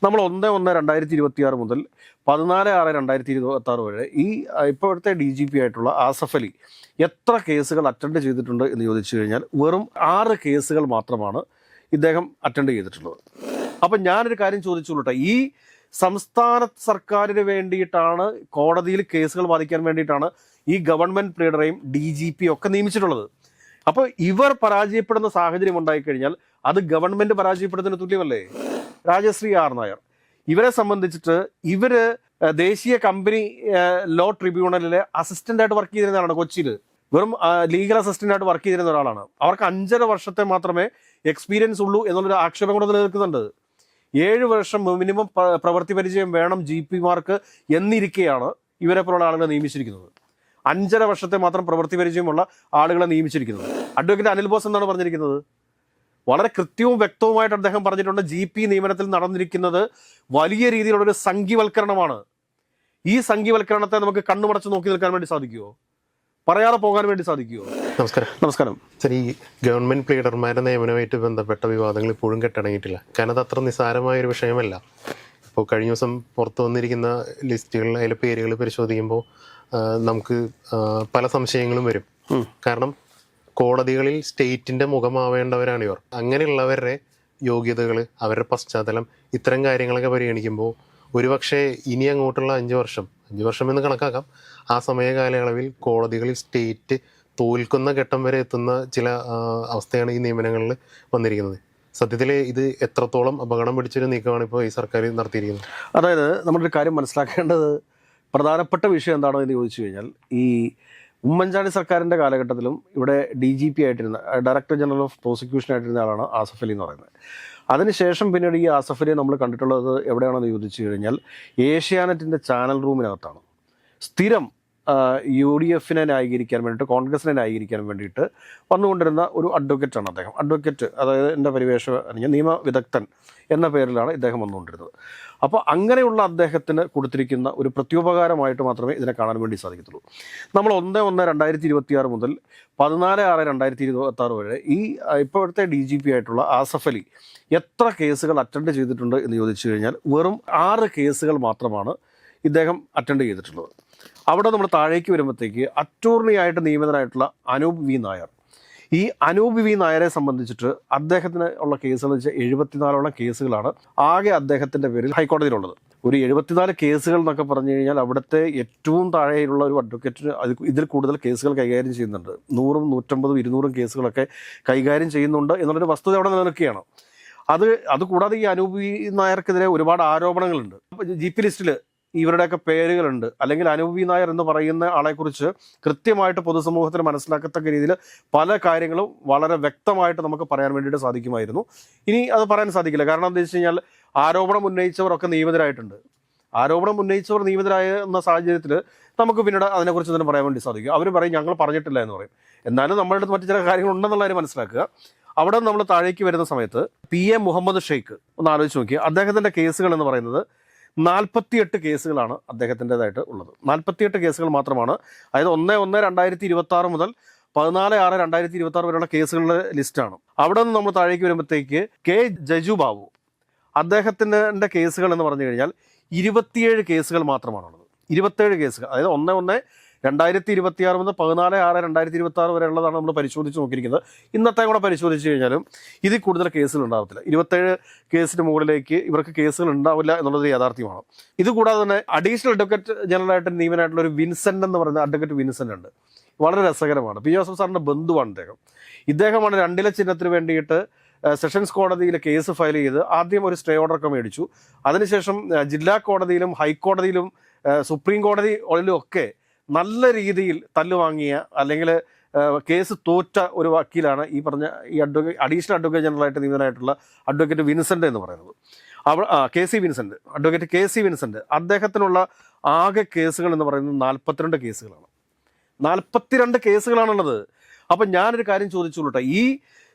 നമ്മൾ 1/1/2026 മുതൽ 14/6/2026 വരെ ഈ ഇപ്പോഴത്തെ DGP ആയിട്ടുള്ള ആസഫ് അലി എത്ര കേസുകൾ അറ്റൻഡ് ചെയ്തിട്ടുണ്ട് എന്ന് ചോദിച്ചു കഴിഞ്ഞാൽ വെറും 6 കേസുകൾ മാത്രമാണ് ഇദ്ദേഹം അറ്റൻഡ് ചെയ്തിട്ടുള്ളത്. അപ്പം ഞാനൊരു കാര്യം ചോദിച്ചോളട്ടെ, ഈ സംസ്ഥാന സർക്കാരിന് വേണ്ടിയിട്ടാണ് കോടതിയിൽ കേസുകൾ വാദിക്കാൻ വേണ്ടിയിട്ടാണ് ഈ ഗവൺമെൻറ് പ്ലീഡറെയും DGP ഒക്കെ നിയമിച്ചിട്ടുള്ളത്. അപ്പോൾ ഇവർ പരാജയപ്പെടുന്ന സാഹചര്യം ഉണ്ടായിക്കഴിഞ്ഞാൽ അത് ഗവൺമെൻറ് പരാജയപ്പെടുന്നതിന് തുല്യമല്ലേ? രാജശ്രീ ആർ നായർ ഇവരെ സംബന്ധിച്ചിട്ട് ഇവര് ദേശീയ കമ്പനി ലോ ട്രിബ്യൂണലിലെ അസിസ്റ്റൻ്റായിട്ട് വർക്ക് ചെയ്തിരുന്നതാണ്. കൊച്ചിയിൽ വെറും ലീഗൽ അസിസ്റ്റൻ്റായിട്ട് വർക്ക് ചെയ്തിരുന്ന ഒരാളാണ്. അവർക്ക് 5.5 വർഷത്തെ മാത്രമേ എക്സ്പീരിയൻസ് ഉള്ളൂ എന്നുള്ളൊരു ആക്ഷേപം കൂടെ നിലനിൽക്കുന്നുണ്ട്. 7 വർഷം മിനിമം പ്രവൃത്തി പരിചയം വേണം GP മാർക്ക് എന്നിരിക്കെയാണ് ഇവരെ പോലുള്ള ആളുകളെ നിയമിച്ചിരിക്കുന്നത്. 5.5 വർഷത്തെ മാത്രം പ്രവൃത്തി പരിചയമുള്ള ആളുകളെ നിയമിച്ചിരിക്കുന്നത്. അഡ്വക്കേറ്റ് അനിൽ ബോസ് എന്താണ് പറഞ്ഞിരിക്കുന്നത്? വളരെ കൃത്യവും വ്യക്തവുമായിട്ട് അദ്ദേഹം പറഞ്ഞിട്ടുണ്ട്, GP നിയമനത്തിൽ നടന്നിരിക്കുന്നത് വലിയ രീതിയിലുള്ളൊരു സംഘീവൽക്കരണമാണ്. ഈ സംഘീവൽക്കരണത്തെ നമുക്ക് കണ്ണുമടച്ച് നോക്കി നിൽക്കാൻ വേണ്ടി സാധിക്കുമോ? പറയാതെ പോകാൻ വേണ്ടി സാധിക്കുമോ? നമസ്കാരം സർ, ഈ ഗവൺമെന്റ് പ്ലീഡർമാരുടെ നിയമനവുമായിട്ട് ബന്ധപ്പെട്ട വിവാദങ്ങൾ ഇപ്പോഴും കെട്ടടങ്ങിയിട്ടില്ല. കാരണം അത് അത്ര നിസ്സാരമായൊരു വിഷയമല്ല. ഇപ്പോൾ കഴിഞ്ഞ ദിവസം പുറത്തു വന്നിരിക്കുന്ന ലിസ്റ്റുകൾ, അതിലെ പേരുകൾ പരിശോധിക്കുമ്പോൾ നമുക്ക് പല സംശയങ്ങളും വരും. കാരണം കോടതികളിൽ സ്റ്റേറ്റിന്റെ മുഖമാവേണ്ടവരാണ് ഇവർ. അങ്ങനെയുള്ളവരുടെ യോഗ്യതകൾ, അവരുടെ പശ്ചാത്തലം, ഇത്തരം കാര്യങ്ങളൊക്കെ പരിഗണിക്കുമ്പോൾ ഒരുപക്ഷെ ഇനി അങ്ങോട്ടുള്ള 5 വർഷം എന്ന് കണക്കാക്കാം, ആ സമയ കാലയളവിൽ കോടതികളിൽ സ്റ്റേറ്റ് തോൽക്കുന്ന ഘട്ടം വരെ എത്തുന്ന ചില അവസ്ഥയാണ് ഈ നിയമനങ്ങളിൽ വന്നിരിക്കുന്നത്. സത്യത്തിൽ ഇത് എത്രത്തോളം അപകടം പിടിച്ചൊരു നീക്കമാണ് ഇപ്പോൾ ഈ സർക്കാർ നടത്തിയിരിക്കുന്നത്? അതായത് നമ്മളൊരു കാര്യം മനസ്സിലാക്കേണ്ടത്, പ്രധാനപ്പെട്ട വിഷയം എന്താണോ എന്ന് ചോദിച്ചു കഴിഞ്ഞാൽ, ഈ ഉമ്മൻചാണ്ടി സർക്കാരിൻ്റെ കാലഘട്ടത്തിലും ഇവിടെ DGP ആയിട്ടിരുന്ന ഡയറക്ടർ ജനറൽ ഓഫ് പ്രോസിക്യൂഷൻ ആയിട്ടിരുന്ന ആളാണ് ആസഫ് അലി എന്ന് പറയുന്നത്. അതിനുശേഷം പിന്നീട് ഈ ആസഫ് അലിയെ നമ്മൾ കണ്ടിട്ടുള്ളത് എവിടെയാണെന്ന് ചോദിച്ചു കഴിഞ്ഞാൽ ഏഷ്യാനെറ്റിൻ്റെ ചാനൽ റൂമിനകത്താണ്. സ്ഥിരം UDFനെ ന്യായീകരിക്കാൻ വേണ്ടിയിട്ട്, കോൺഗ്രസിനെ ന്യായീകരിക്കാൻ വേണ്ടിയിട്ട് വന്നുകൊണ്ടിരുന്ന ഒരു അഡ്വക്കേറ്റാണ് അദ്ദേഹം. അഡ്വക്കേറ്റ്, അതായത് എൻ്റെ പരിവേഷ നിയമ വിദഗ്ധൻ എന്ന പേരിലാണ് ഇദ്ദേഹം വന്നുകൊണ്ടിരുന്നത്. അപ്പോൾ അങ്ങനെയുള്ള അദ്ദേഹത്തിന് കൊടുത്തിരിക്കുന്ന ഒരു പ്രത്യുപകാരമായിട്ട് മാത്രമേ ഇതിനെ കാണാൻ വേണ്ടി സാധിക്കത്തുള്ളൂ. നമ്മൾ 1/1/2026 മുതൽ 14/6/2026 വരെ ഈ ഇപ്പോഴത്തെ DGP ആയിട്ടുള്ള ആസഫ് അലി എത്ര കേസുകൾ അറ്റൻഡ് ചെയ്തിട്ടുണ്ട് എന്ന് ചോദിച്ചു കഴിഞ്ഞാൽ വെറും 6 കേസുകൾ മാത്രമാണ് ഇദ്ദേഹം അറ്റൻഡ് ചെയ്തിട്ടുള്ളത്. അവിടെ നമ്മൾ താഴേക്ക് വരുമ്പോഴത്തേക്ക് അറ്റോർണി ആയിട്ട് നിയമിതനായിട്ടുള്ള അനൂപ് വി നായർ, ഈ അനൂപ് വി നായരെ സംബന്ധിച്ചിട്ട് അദ്ദേഹത്തിന് ഉള്ള കേസുകൾ വെച്ചാൽ 74ഓളം കേസുകളാണ് ആകെ അദ്ദേഹത്തിൻ്റെ പേരിൽ ഹൈക്കോടതിയിലുള്ളത്. ഒരു 74 കേസുകൾ എന്നൊക്കെ പറഞ്ഞു കഴിഞ്ഞാൽ അവിടുത്തെ ഏറ്റവും താഴെയുള്ള ഒരു അഡ്വക്കേറ്റിന് ഇതിൽ കൂടുതൽ കേസുകൾ കൈകാര്യം ചെയ്യുന്നുണ്ട്. 100, 150, 200 കേസുകളൊക്കെ കൈകാര്യം ചെയ്യുന്നുണ്ട് എന്നുള്ളൊരു വസ്തുത അവിടെ നിലനിൽക്കുകയാണ്. അതുകൂടാതെ ഈ അനൂപ് വി നായർക്കെതിരെ ഒരുപാട് ആരോപണങ്ങളുണ്ട്. GP ലിസ്റ്റിൽ ഇവരുടെയൊക്കെ പേരുകളുണ്ട്. അല്ലെങ്കിൽ അനൂപ് വി നായർ എന്ന് പറയുന്ന ആളെക്കുറിച്ച് കൃത്യമായിട്ട് പൊതുസമൂഹത്തിന് മനസ്സിലാക്കത്തക്ക രീതിയിൽ പല കാര്യങ്ങളും വളരെ വ്യക്തമായിട്ട് നമുക്ക് പറയാൻ വേണ്ടിയിട്ട് സാധിക്കുമായിരുന്നു. ഇനി അത് പറയാൻ സാധിക്കില്ല. കാരണം എന്താ വെച്ച് കഴിഞ്ഞാൽ ആരോപണം ഉന്നയിച്ചവരൊക്കെ നിയമിതരായിട്ടുണ്ട്. ആരോപണം ഉന്നയിച്ചവർ നിയമിതരായ സാഹചര്യത്തിൽ നമുക്ക് പിന്നീട് അതിനെക്കുറിച്ച് തന്നെ പറയാൻ വേണ്ടി സാധിക്കും. അവർ പറയും ഞങ്ങൾ പറഞ്ഞിട്ടില്ല എന്ന് പറയും. എന്നാലും നമ്മളുടെ അടുത്ത് മറ്റു ചില കാര്യങ്ങളുണ്ടെന്നുള്ള കാര്യം മനസ്സിലാക്കുക. അവിടെ നമ്മൾ താഴേക്ക് വരുന്ന സമയത്ത് PM മുഹമ്മദ് ഷെയ്ഖ് ഒന്ന് ആലോചിച്ച് നോക്കി. അദ്ദേഹത്തിൻ്റെ കേസുകൾ എന്ന് പറയുന്നത് 48 കേസുകളാണ് അദ്ദേഹത്തിൻ്റെതായിട്ട് ഉള്ളത്. 48 കേസുകൾ മാത്രമാണ്. അതായത് 1/1/2026 മുതൽ 14/6/2026 വരെയുള്ള കേസുകളുടെ ലിസ്റ്റാണ്. അവിടെ നിന്ന് നമ്മൾ താഴേക്ക് വരുമ്പോഴത്തേക്ക് K ജജു ബാബു, അദ്ദേഹത്തിൻ്റെ കേസുകൾ എന്ന് പറഞ്ഞു കഴിഞ്ഞാൽ 27 കേസുകൾ മാത്രമാണുള്ളത്. 27 കേസുകൾ. അതായത് 1/1/2026 മുതൽ 14/6/2026 വരെ ഉള്ളതാണ് നമ്മൾ പരിശോധിച്ച് നോക്കിയിരിക്കുന്നത്. ഇന്നത്തെ കൂടെ പരിശോധിച്ച് കഴിഞ്ഞാലും ഇതിൽ കൂടുതൽ കേസുകൾ ഉണ്ടാകത്തില്ല. 27 കേസിന് മുകളിലേക്ക് ഇവർക്ക് കേസുകൾ ഉണ്ടാവില്ല എന്നുള്ളത് യാഥാർത്ഥ്യമാണ്. ഇതുകൂടാതെ തന്നെ അഡീഷണൽ അഡ്വക്കേറ്റ് ജനറലായിട്ട് നിയമനായിട്ടുള്ള ഒരു വിൻസെൻ്റ് എന്ന് പറയുന്ന അഡ്വക്കേറ്റ് വിൻസെൻ്റ് ഉണ്ട്. വളരെ രസകരമാണ്. P. ജോസഫ് സാറിൻ്റെ ബന്ധുവാണ് ഇദ്ദേഹമാണ് 2 ചിഹ്നത്തിന് വേണ്ടിയിട്ട് സെഷൻസ് കോടതിയിൽ കേസ് ഫയൽ ചെയ്ത് ആദ്യം ഒരു സ്റ്റേ ഓർഡറൊക്കെ മേടിച്ചു. അതിനുശേഷം ജില്ലാ കോടതിയിലും ഹൈക്കോടതിയിലും സുപ്രീം കോടതിയിലും ഒക്കെ നല്ല രീതിയിൽ തല്ലുവാങ്ങിയ അല്ലെങ്കിൽ കേസ് തോറ്റ ഒരു വക്കീലാണ് ഈ പറഞ്ഞ ഈ അഡീഷണൽ അഡ്വക്കേറ്റ് ജനറലായിട്ട് നിയമിതനായിട്ടുള്ള അഡ്വക്കേറ്റ് വിൻസെൻ്റ് എന്ന് പറയുന്നത്. Advocate K C Vincent. അദ്ദേഹത്തിനുള്ള ആകെ കേസുകൾ എന്ന് പറയുന്നത് 42 കേസുകളാണ്. 42 കേസുകളാണുള്ളത്. അപ്പം ഞാനൊരു കാര്യം ചോദിച്ചോളട്ടെ, ഈ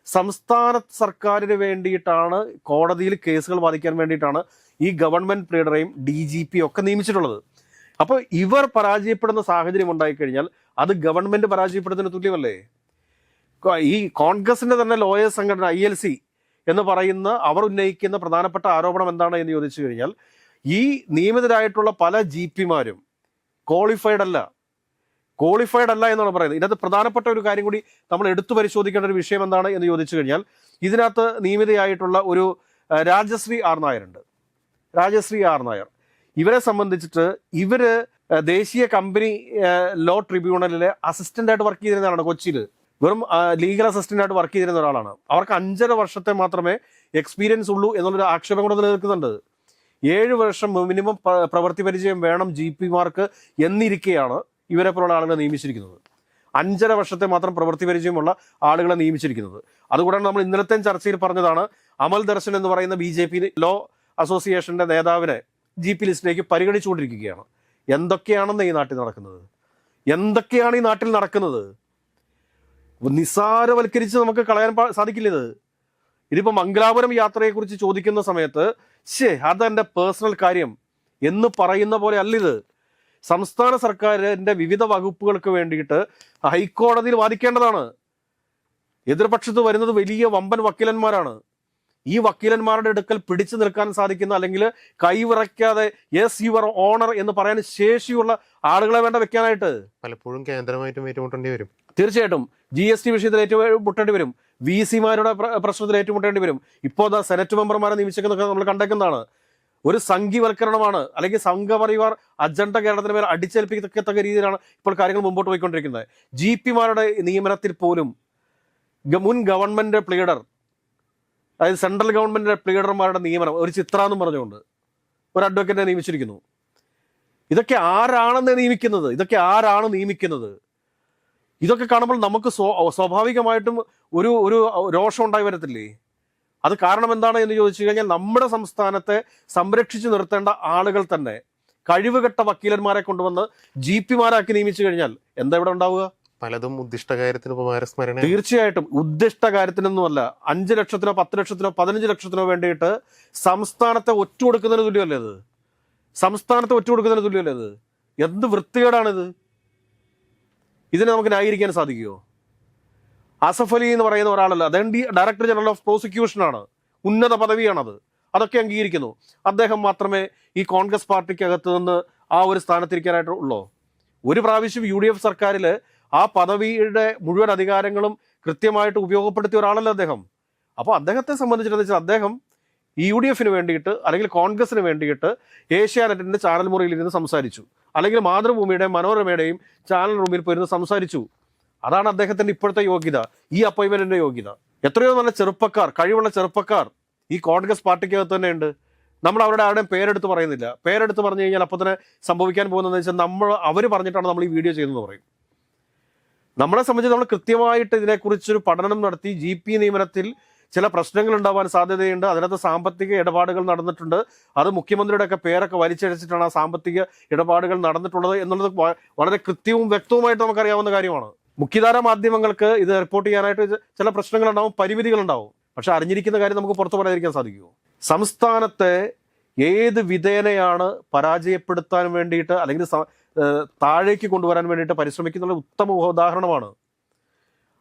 സംസ്ഥാന സർക്കാരിന് വേണ്ടിയിട്ടാണ് കോടതിയിൽ കേസുകൾ വാദിക്കാൻ വേണ്ടിയിട്ടാണ് ഈ ഗവൺമെൻറ് പ്ലീഡറെയും DGP ഒക്കെ നിയമിച്ചിട്ടുള്ളത്. അപ്പോൾ ഇവർ പരാജയപ്പെടുന്ന സാഹചര്യം ഉണ്ടായിക്കഴിഞ്ഞാൽ അത് ഗവൺമെൻറ് പരാജയപ്പെടുന്നതിന് തുല്യമല്ലേ? ഈ കോൺഗ്രസിൻ്റെ തന്നെ ലോയേഴ്സ് സംഘടന ILC എന്ന് പറയുന്ന അവർ ഉന്നയിക്കുന്ന പ്രധാനപ്പെട്ട ആരോപണം എന്താണ് എന്ന് ചോദിച്ചു കഴിഞ്ഞാൽ ഈ നിയമിതരായിട്ടുള്ള പല GP-മാരും ക്വാളിഫൈഡ് അല്ല എന്നാണ് പറയുന്നത്. ഇതിനകത്ത് പ്രധാനപ്പെട്ട ഒരു കാര്യം കൂടി നമ്മൾ എടുത്തു പരിശോധിക്കേണ്ട ഒരു വിഷയം എന്താണ് എന്ന് ചോദിച്ചു കഴിഞ്ഞാൽ ഇതിനകത്ത് നിയമിതയായിട്ടുള്ള ഒരു രാജശ്രീ ആർ നായർ ഇവരെ സംബന്ധിച്ചിട്ട് ഇവര് ദേശീയ കമ്പനി ലോ ട്രിബ്യൂണലിലെ അസിസ്റ്റന്റ് ആയിട്ട് വർക്ക് ചെയ്തിരുന്നതാണ്. കൊച്ചിയിൽ വെറും ലീഗൽ അസിസ്റ്റന്റ് ആയിട്ട് വർക്ക് ചെയ്തിരുന്ന ഒരാളാണ്. അവർക്ക് 5.5 വർഷത്തെ മാത്രമേ എക്സ്പീരിയൻസ് ഉള്ളൂ എന്നുള്ളൊരു ആക്ഷേപം കൂടെ നിലനിൽക്കുന്നുണ്ട്. 7 വർഷം മിനിമം പ്രവൃത്തി പരിചയം വേണം GP-മാർക്ക് എന്നിരിക്കെയാണ് ഇവരെ പോലുള്ള ആളുകളെ നിയമിച്ചിരിക്കുന്നത്. 5.5 വർഷത്തെ മാത്രം പ്രവൃത്തി പരിചയമുള്ള ആളുകളെ നിയമിച്ചിരിക്കുന്നത്. അതുകൂടാണ് നമ്മൾ ഇന്നലത്തെ ചർച്ചയിൽ പറഞ്ഞതാണ്, അമൽ ദർശൻ എന്ന് പറയുന്ന BJP ലോ അസോസിയേഷന്റെ നേതാവിനെ GP ലിസ്റ്റിലേക്ക് പരിഗണിച്ചുകൊണ്ടിരിക്കുകയാണ്. എന്തൊക്കെയാണ് ഈ നാട്ടിൽ നടക്കുന്നത്? നിസ്സാരവൽക്കരിച്ച് നമുക്ക് കളയാൻ സാധിക്കില്ല. ഇതിപ്പോ മംഗലാപുരം യാത്രയെക്കുറിച്ച് ചോദിക്കുന്ന സമയത്ത് അതെന്റെ പേഴ്സണൽ കാര്യം എന്ന് പറയുന്ന പോലെ അല്ലിത്. സംസ്ഥാന സർക്കാരിന്റെ വിവിധ വകുപ്പുകൾക്ക് വേണ്ടിയിട്ട് ഹൈക്കോടതിയിൽ വാദിക്കേണ്ടതാണ്. എതിർപക്ഷത്ത് വരുന്നത് വലിയ വമ്പൻ വക്കീലന്മാരാണ്. ഈ വക്കീലന്മാരുടെ അടുക്കൽ പിടിച്ചു നിൽക്കാൻ സാധിക്കുന്ന, അല്ലെങ്കിൽ കൈവിറയ്ക്കാതെ യെസ് യുവർ ഓണർ എന്ന് പറയാൻ ശേഷിയുള്ള ആളുകളെ വേണ്ട വെക്കാനായിട്ട്. പലപ്പോഴും കേന്ദ്രമായിട്ടും ഏറ്റുമുട്ടേണ്ടി വരും. തീർച്ചയായിട്ടും GST വിഷയത്തിൽ ഏറ്റുമുട്ടേണ്ടി വരും, VC-മാരുടെ പ്രശ്നത്തിൽ ഏറ്റുമുട്ടേണ്ടി വരും. ഇപ്പോൾ സെനറ്റ് മെമ്പർമാരെ നിയമിച്ചൊക്കെ നമ്മൾ കണ്ടേക്കുന്നതാണ്. ഒരു സംഘീവൽക്കരണമാണ്, അല്ലെങ്കിൽ സംഘപരിവാർ അജണ്ട കേരളത്തിന് മേൽ അടിച്ചേൽപ്പിക്കത്തക്ക രീതിയിലാണ് ഇപ്പോൾ കാര്യങ്ങൾ മുമ്പോട്ട് പോയിക്കൊണ്ടിരിക്കുന്നത്. GP-മാരുടെ നിയമനത്തിൽ പോലും മുൻ ഗവൺമെന്റ് പ്ലീഡർ, അതായത് സെൻട്രൽ ഗവൺമെന്റിന്റെ പ്ലീഡർമാരുടെ നിയമനം ഒരു ചിത്ര എന്നും പറഞ്ഞുകൊണ്ട് ഒരു അഡ്വക്കേറ്റിനെ നിയമിച്ചിരിക്കുന്നു. ഇതൊക്കെ ആരാണ് നിയമിക്കുന്നത്? ഇതൊക്കെ കാണുമ്പോൾ നമുക്ക് സ്വാഭാവികമായിട്ടും ഒരു രോഷം ഉണ്ടായി വരത്തില്ലേ? അത് കാരണം എന്താണ് എന്ന് ചോദിച്ചു കഴിഞ്ഞാൽ നമ്മുടെ സംസ്ഥാനത്തെ സംരക്ഷിച്ചു നിർത്തേണ്ട ആളുകൾ തന്നെ കഴിവുകെട്ട വക്കീലന്മാരെ കൊണ്ടുവന്ന് GP-മാരാക്കി നിയമിച്ചു കഴിഞ്ഞാൽ എന്താ ഇവിടെ ഉണ്ടാവുക? പലതും ഉദ്ദിഷ്ട കാര്യത്തിന് ഉപകാരസ്മരണ. തീർച്ചയായിട്ടും ഉദ്ദിഷ്ട കാര്യത്തിനൊന്നുമല്ല. 5 ലക്ഷത്തിനോ 10 ലക്ഷത്തിനോ 15 ലക്ഷത്തിനോ വേണ്ടിയിട്ട് സംസ്ഥാനത്തെ ഒറ്റുകൊടുക്കുന്നതിന് തുല്യമല്ലേ ഇത്? എന്ത് വൃത്തികേടാണിത്? ഇതിനെ നമുക്ക് ന്യായീകരിക്കാൻ സാധിക്കുമോ? ആസഫ് അലി എന്ന് പറയുന്ന ഒരാളല്ല, അദ്ദേഹം ഡയറക്ടർ ജനറൽ ഓഫ് പ്രോസിക്യൂഷനാണ്, ഉന്നത പദവിയാണത്. അതൊക്കെ അംഗീകരിക്കുന്നു. അദ്ദേഹം മാത്രമേ ഈ കോൺഗ്രസ് പാർട്ടിക്കകത്ത് നിന്ന് ആ ഒരു സ്ഥാനത്തിരിക്കാനായിട്ടുള്ളൂ. ഒരു പ്രാവശ്യം UDF സർക്കാരിൽ ആ പദവിയുടെ മുഴുവൻ അധികാരങ്ങളും കൃത്യമായിട്ട് ഉപയോഗപ്പെടുത്തിയ ഒരാളല്ല അദ്ദേഹം. അപ്പോൾ അദ്ദേഹത്തെ സംബന്ധിച്ചിടത്തോളം അദ്ദേഹം UDF-ന് വേണ്ടിയിട്ട് അല്ലെങ്കിൽ കോൺഗ്രസിന് വേണ്ടിയിട്ട് ഏഷ്യാനെറ്റിന്റെ ചാനൽ മുറിയിൽ ഇരുന്ന് സംസാരിച്ചു, അല്ലെങ്കിൽ മാതൃഭൂമിയുടെയും മനോരമയുടെയും ചാനൽ റൂമിൽ പോയിരുന്ന് സംസാരിച്ചു. അതാണ് അദ്ദേഹത്തിന്റെ ഇപ്പോഴത്തെ യോഗ്യത, ഈ അപ്പോയിന്റ്മെന്റിന്റെ യോഗ്യത. എത്രയോ നല്ല കഴിവുള്ള ചെറുപ്പക്കാർ ഈ കോൺഗ്രസ് പാർട്ടിക്കകത്ത് തന്നെ ഉണ്ട്. നമ്മൾ അവരുടെ ആരുടെയും പേരെടുത്ത് പറയുന്നില്ല. പേരെടുത്ത് പറഞ്ഞു കഴിഞ്ഞാൽ അപ്പോൾ തന്നെ സംഭവിക്കാൻ പോകുന്നതെന്ന് വെച്ചാൽ അവർ പറഞ്ഞിട്ടാണ് നമ്മൾ ഈ വീഡിയോ ചെയ്യുന്നത് പറയും. നമ്മളെ സംബന്ധിച്ച് നമ്മൾ കൃത്യമായിട്ട് ഇതിനെക്കുറിച്ചൊരു പഠനം നടത്തി GP നിയമനത്തിൽ ചില പ്രശ്നങ്ങൾ ഉണ്ടാവാൻ സാധ്യതയുണ്ട്. അതിനകത്ത് സാമ്പത്തിക ഇടപാടുകൾ നടന്നിട്ടുണ്ട്. അത് മുഖ്യമന്ത്രിയുടെ ഒക്കെ പേരൊക്കെ വലിച്ചഴിച്ചിട്ടാണ് ആ സാമ്പത്തിക ഇടപാടുകൾ നടന്നിട്ടുള്ളത് എന്നുള്ളത് വളരെ കൃത്യവും വ്യക്തവുമായിട്ട് നമുക്കറിയാവുന്ന കാര്യമാണ്. മുഖ്യധാര മാധ്യമങ്ങൾക്ക് ഇത് റിപ്പോർട്ട് ചെയ്യാനായിട്ട് ചില പ്രശ്നങ്ങളുണ്ടാവും, പരിമിതികളുണ്ടാവും. പക്ഷെ അറിഞ്ഞിരിക്കുന്ന കാര്യം നമുക്ക് പുറത്തു പറയാതിരിക്കാൻ സാധിക്കുമോ? സംസ്ഥാനത്തെ ഏത് വിധേനയാണ് പരാജയപ്പെടുത്താൻ വേണ്ടിയിട്ട് അല്ലെങ്കിൽ താഴേക്ക് കൊണ്ടുവരാൻ വേണ്ടിയിട്ട് പരിശ്രമിക്കുന്ന ഉത്തമ ഉദാഹരണമാണ്.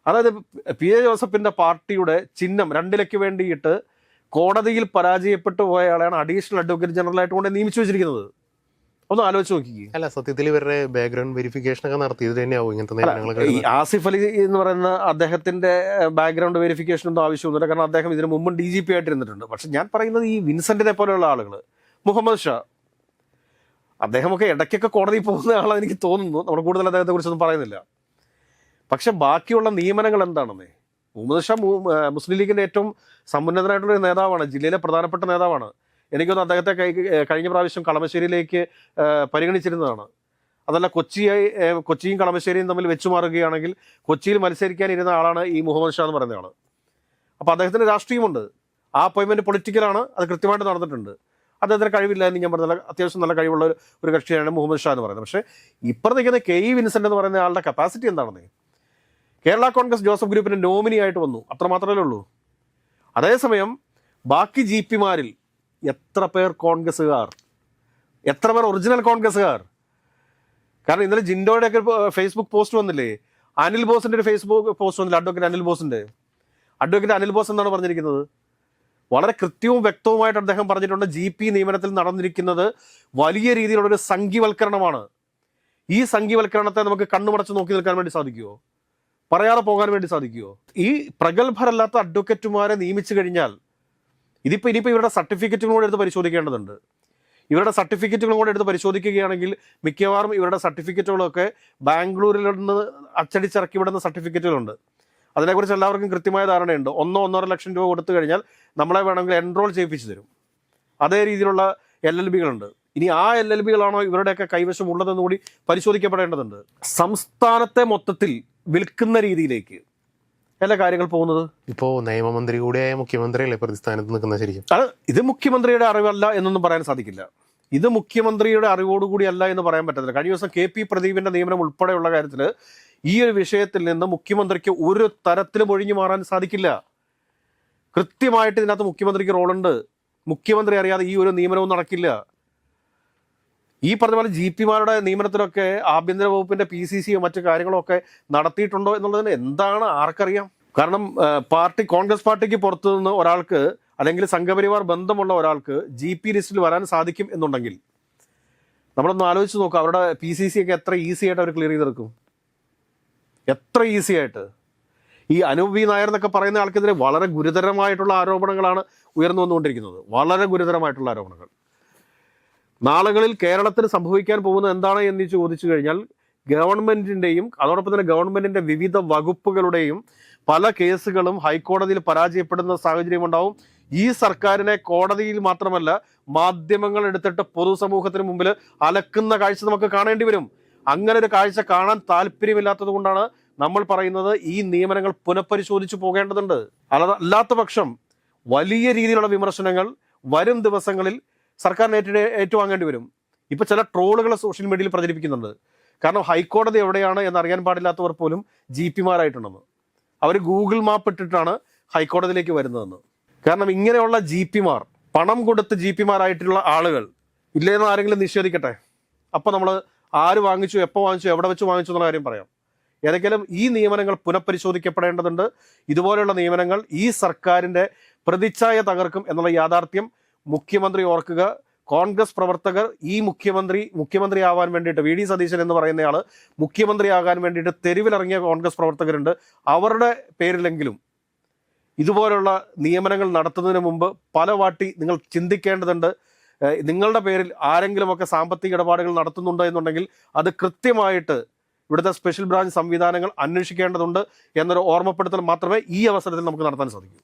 അതായത് PA ജോസഫിന്റെ പാർട്ടിയുടെ ചിഹ്നം 2 വേണ്ടിയിട്ട് കോടതിയിൽ പരാജയപ്പെട്ടു പോയ ആളെയാണ് അഡീഷണൽ അഡ്വക്കേറ്റ് ജനറൽ ആയിട്ട് കൊണ്ട് നിയമിച്ചു വെച്ചിരിക്കുന്നത്. ഒന്ന് ആലോചിച്ച് നോക്കിക്കേ. അല്ല, സത്യത്തിൽ ഇവരുടെ ബാക്ക്ഗ്രൗണ്ട് വെരിഫിക്കേഷൻ ഒക്കെ നടത്തിയത് തന്നെയാവും ഇങ്ങനത്തെ ഈ ആസിഫ് അലി എന്ന് പറയുന്ന അദ്ദേഹത്തിന്റെ ബാക്ക്ഗ്രൗണ്ട് വെരിഫിക്കേഷൻ ഒന്നും ആവശ്യമൊന്നുമില്ല. കാരണം അദ്ദേഹം ഇതിനു മുമ്പും DGP ആയിട്ടിരുന്നിട്ടുണ്ട്. പക്ഷെ ഞാൻ പറയുന്നത് ഈ വിൻസെന്റിനെ പോലെയുള്ള ആളുകൾ, മുഹമ്മദ് ഷാ, അദ്ദേഹമൊക്കെ ഇടയ്ക്കൊക്കെ കോടതിയിൽ പോകുന്ന ആളാണ് എനിക്ക് തോന്നുന്നു. നമ്മൾ കൂടുതൽ അദ്ദേഹത്തെ കുറിച്ചൊന്നും പറയുന്നില്ല. പക്ഷെ ബാക്കിയുള്ള നിയമനങ്ങൾ എന്താണെന്നേ? മുഹമ്മദ് ഷാ മുസ്ലിം ലീഗിന്റെ ഏറ്റവും സമുന്നതനായിട്ടുള്ള നേതാവാണ്, ജില്ലയിലെ പ്രധാനപ്പെട്ട നേതാവാണ്. എനിക്കൊന്ന് അദ്ദേഹത്തെ കഴിഞ്ഞ പ്രാവശ്യം കളമശ്ശേരിയിലേക്ക് പരിഗണിച്ചിരുന്നതാണ്. അതല്ല, കൊച്ചിയും കളമശ്ശേരിയും തമ്മിൽ വെച്ചുമാറുകയാണെങ്കിൽ കൊച്ചിയിൽ മത്സരിക്കാനിരുന്ന ആളാണ് ഈ മുഹമ്മദ് ഷാ എന്ന് പറയുന്ന ആൾ. അപ്പോൾ അദ്ദേഹത്തിന് രാഷ്ട്രീയമുണ്ട്. ആ അപ്പോയിൻമെന്റ് പൊളിറ്റിക്കലാണ്, അത് കൃത്യമായിട്ട് നടന്നിട്ടുണ്ട്. അദ്ദേഹത്തിന് കഴിവില്ല എന്ന് ഞാൻ പറഞ്ഞാൽ അത്യാവശ്യം നല്ല കഴിവുള്ള ഒരു കക്ഷിയാണ് മുഹമ്മദ് ഷാ എന്ന് പറയുന്നത്. പക്ഷേ ഇപ്പുറത്ത് നിൽക്കുന്ന KE വിൻസെന്റ് എന്ന് പറയുന്ന ആളുടെ കപ്പാസിറ്റി എന്താണെന്നേ? കേരള കോൺഗ്രസ് ജോസഫ് ഗ്രൂപ്പിന്റെ നോമിനി ആയിട്ട് വന്നു, അത്രമാത്രമേ ഉള്ളൂ. അതേസമയം ബാക്കി GP-മാരിൽ എത്ര പേർ കോൺഗ്രസ്സുകാർ, എത്ര പേർ ഒറിജിനൽ കോൺഗ്രസ്സുകാർ? കാരണം ഇന്നലെ ജിൻഡോയുടെ ഒക്കെ ഫേസ്ബുക്ക് പോസ്റ്റ് വന്നില്ലേ, അനിൽ ബോസിന്റെ ഒരു ഫേസ്ബുക്ക് പോസ്റ്റ് വന്നില്ല, അഡ്വക്കേറ്റ് അനിൽ ബോസ് എന്താണ് പറഞ്ഞിരിക്കുന്നത്? വളരെ കൃത്യവും വ്യക്തവുമായിട്ട് അദ്ദേഹം പറഞ്ഞിട്ടുണ്ട്, GP നിയമനത്തിൽ നടന്നിരിക്കുന്നത് വലിയ രീതിയിലുള്ളൊരു സംഘീവൽക്കരണമാണ്. ഈ സംഘീവൽക്കരണത്തെ നമുക്ക് കണ്ണുമടച്ച് നോക്കി നിൽക്കാൻ വേണ്ടി സാധിക്കുമോ? പറയാതെ പോകാൻ വേണ്ടി സാധിക്കുമോ? ഈ പ്രഗത്ഭരല്ലാത്ത അഡ്വക്കേറ്റുമാരെ നിയമിച്ചു കഴിഞ്ഞാൽ ഇനിയിപ്പോൾ ഇവരുടെ സർട്ടിഫിക്കറ്റുകളും കൂടെ എടുത്ത് പരിശോധിക്കേണ്ടതുണ്ട്. ഇവരുടെ സർട്ടിഫിക്കറ്റുകളും കൂടെ എടുത്ത് പരിശോധിക്കുകയാണെങ്കിൽ മിക്കവാറും ഇവരുടെ സർട്ടിഫിക്കറ്റുകളൊക്കെ ബാംഗ്ലൂരിൽ നിന്ന് അച്ചടിച്ചിറക്കി വിടുന്ന സർട്ടിഫിക്കറ്റുകളുണ്ട്. അതിനെക്കുറിച്ച് എല്ലാവർക്കും കൃത്യമായ ധാരണയുണ്ട്. 1-1.5 ലക്ഷം രൂപ കൊടുത്തു കഴിഞ്ഞാൽ നമ്മളെ വേണമെങ്കിൽ എൻറോൾ ചെയ്യിപ്പിച്ചു തരും. അതേ രീതിയിലുള്ള LLBകളുണ്ട്. ഇനി ആ LLBകളാണോ ഇവരുടെയൊക്കെ കൈവശം ഉള്ളതെന്ന് കൂടി പരിശോധിക്കപ്പെടേണ്ടതുണ്ട്. സംസ്ഥാനത്തെ മൊത്തത്തിൽ വിൽക്കുന്ന രീതിയിലേക്ക് എല്ലാ കാര്യങ്ങൾ പോകുന്നത്. ഇപ്പോൾ നിയമമന്ത്രി കൂടിയായ മുഖ്യമന്ത്രിയല്ലേ പ്രതിസ്ഥാനത്ത് നിൽക്കുന്ന ശരിക്കും? അത് ഇത് മുഖ്യമന്ത്രിയുടെ അറിവല്ല എന്നൊന്നും പറയാൻ സാധിക്കില്ല. ഇത് മുഖ്യമന്ത്രിയുടെ അറിവോടുകൂടിയല്ല എന്ന് പറയാൻ പറ്റത്തില്ല. കഴിഞ്ഞ ദിവസം KP പ്രദീപിന്റെ നിയമനം ഉൾപ്പെടെയുള്ള കാര്യത്തിൽ ഈ ഒരു വിഷയത്തിൽ നിന്ന് മുഖ്യമന്ത്രിക്ക് ഒരു തരത്തിലും ഒഴിഞ്ഞു മാറാൻ സാധിക്കില്ല. കൃത്യമായിട്ട് ഇതിനകത്ത് മുഖ്യമന്ത്രിക്ക് റോളുണ്ട്. മുഖ്യമന്ത്രി അറിയാതെ ഈ ഒരു നിയമനവും നടക്കില്ല. ഈ പറഞ്ഞ പോലെ GPമാരുടെ നിയമനത്തിലൊക്കെ ആഭ്യന്തര വകുപ്പിന്റെ PCCയോ മറ്റു കാര്യങ്ങളോ ഒക്കെ നടത്തിയിട്ടുണ്ടോ എന്നുള്ളതിന് എന്താണ് ആർക്കറിയാം? കാരണം കോൺഗ്രസ് പാർട്ടിക്ക് പുറത്തു നിന്ന് ഒരാൾക്ക് അല്ലെങ്കിൽ സംഘപരിവാർ ബന്ധമുള്ള ഒരാൾക്ക് GP ലിസ്റ്റിൽ വരാൻ സാധിക്കും എന്നുണ്ടെങ്കിൽ നമ്മളൊന്ന് ആലോചിച്ച് നോക്കുക. അവരുടെ PCC ഒക്കെ എത്ര ഈസി ആയിട്ട് അവർ ക്ലിയർ ചെയ്തെടുക്കും? എത്ര ഈസി ആയിട്ട്. ഈ അനൂപ് V. നായർ എന്നൊക്കെ പറയുന്ന ആൾക്കെതിരെ വളരെ ഗുരുതരമായിട്ടുള്ള ആരോപണങ്ങളാണ് ഉയർന്നു വന്നുകൊണ്ടിരിക്കുന്നത്. വളരെ ഗുരുതരമായിട്ടുള്ള ആരോപണങ്ങൾ. നാളുകളിൽ കേരളത്തിന് സംഭവിക്കാൻ പോകുന്നത് എന്താണ് എന്ന് ചോദിച്ചു കഴിഞ്ഞാൽ ഗവൺമെന്റിന്റെയും അതോടൊപ്പം തന്നെ ഗവൺമെന്റിന്റെ വിവിധ വകുപ്പുകളുടെയും പല കേസുകളും ഹൈക്കോടതിയിൽ പരാജയപ്പെടുന്ന സാഹചര്യം ഉണ്ടാവും. ഈ സർക്കാരിനെ കോടതിയിൽ മാത്രമല്ല മാധ്യമങ്ങൾ എടുത്തിട്ട് പൊതുസമൂഹത്തിന് മുമ്പിൽ അലക്കുന്ന കാഴ്ച നമുക്ക് കാണേണ്ടി വരും. അങ്ങനെ ഒരു കാഴ്ച കാണാൻ താല്പര്യമില്ലാത്തത് കൊണ്ടാണ് നമ്മൾ പറയുന്നത് ഈ നിയമനങ്ങൾ പുനഃപരിശോധിച്ചു പോകേണ്ടതുണ്ട്. അല്ലാത്ത പക്ഷം വലിയ രീതിയിലുള്ള വിമർശനങ്ങൾ വരും ദിവസങ്ങളിൽ സർക്കാരിന് ഏറ്റുവാങ്ങേണ്ടി വരും. ഇപ്പൊ ചില ട്രോളുകൾ സോഷ്യൽ മീഡിയയിൽ പ്രചരിപ്പിക്കുന്നുണ്ട്. കാരണം ഹൈക്കോടതി എവിടെയാണ് എന്നറിയാൻ പാടില്ലാത്തവർ പോലും GPമാരായിട്ടുണ്ടെന്ന്. അവർ ഗൂഗിൾ മാപ്പ് ഇട്ടിട്ടാണ് ഹൈക്കോടതിയിലേക്ക് വരുന്നതെന്ന്. കാരണം ഇങ്ങനെയുള്ള GPമാർ, പണം കൊടുത്ത് GPമാരായിട്ടുള്ള ആളുകൾ ഇല്ലേന്ന് ആരെങ്കിലും നിഷേധിക്കട്ടെ. അപ്പൊ നമ്മൾ ആര് വാങ്ങിച്ചു, എപ്പോൾ വാങ്ങിച്ചു, എവിടെ വെച്ച് വാങ്ങിച്ചു എന്നുള്ള കാര്യം പറയാം. ഏതെങ്കിലും ഈ നിയമനങ്ങൾ പുനഃപരിശോധിക്കപ്പെടേണ്ടതുണ്ട്. ഇതുപോലെയുള്ള നിയമനങ്ങൾ ഈ സർക്കാരിന്റെ പ്രതിച്ഛായ തകർക്കും എന്നുള്ള യാഥാർത്ഥ്യം മുഖ്യമന്ത്രി ഓർക്കുക. കോൺഗ്രസ് പ്രവർത്തകർ ഈ മുഖ്യമന്ത്രിയാവാൻ വേണ്ടിയിട്ട് VD സതീശൻ എന്ന് പറയുന്നയാള് മുഖ്യമന്ത്രിയാകാൻ വേണ്ടിയിട്ട് തെരുവിലിറങ്ങിയ കോൺഗ്രസ് പ്രവർത്തകരുണ്ട്. അവരുടെ പേരിലെങ്കിലും ഇതുപോലുള്ള നിയമനങ്ങൾ നടത്തുന്നതിന് മുമ്പ് പലവാട്ടി നിങ്ങൾ ചിന്തിക്കേണ്ടതുണ്ട്. നിങ്ങളുടെ പേരിൽ ആരെങ്കിലുമൊക്കെ സാമ്പത്തിക ഇടപാടുകൾ നടത്തുന്നുണ്ട് എന്നുണ്ടെങ്കിൽ അത് കൃത്യമായിട്ട് ഇവിടുത്തെ സ്പെഷ്യൽ ബ്രാഞ്ച് സംവിധാനങ്ങൾ അന്വേഷിക്കേണ്ടതുണ്ട് എന്നൊരു ഓർമ്മപ്പെടുത്തൽ മാത്രമേ ഈ അവസരത്തിൽ നമുക്ക് നടത്താൻ സാധിക്കൂ.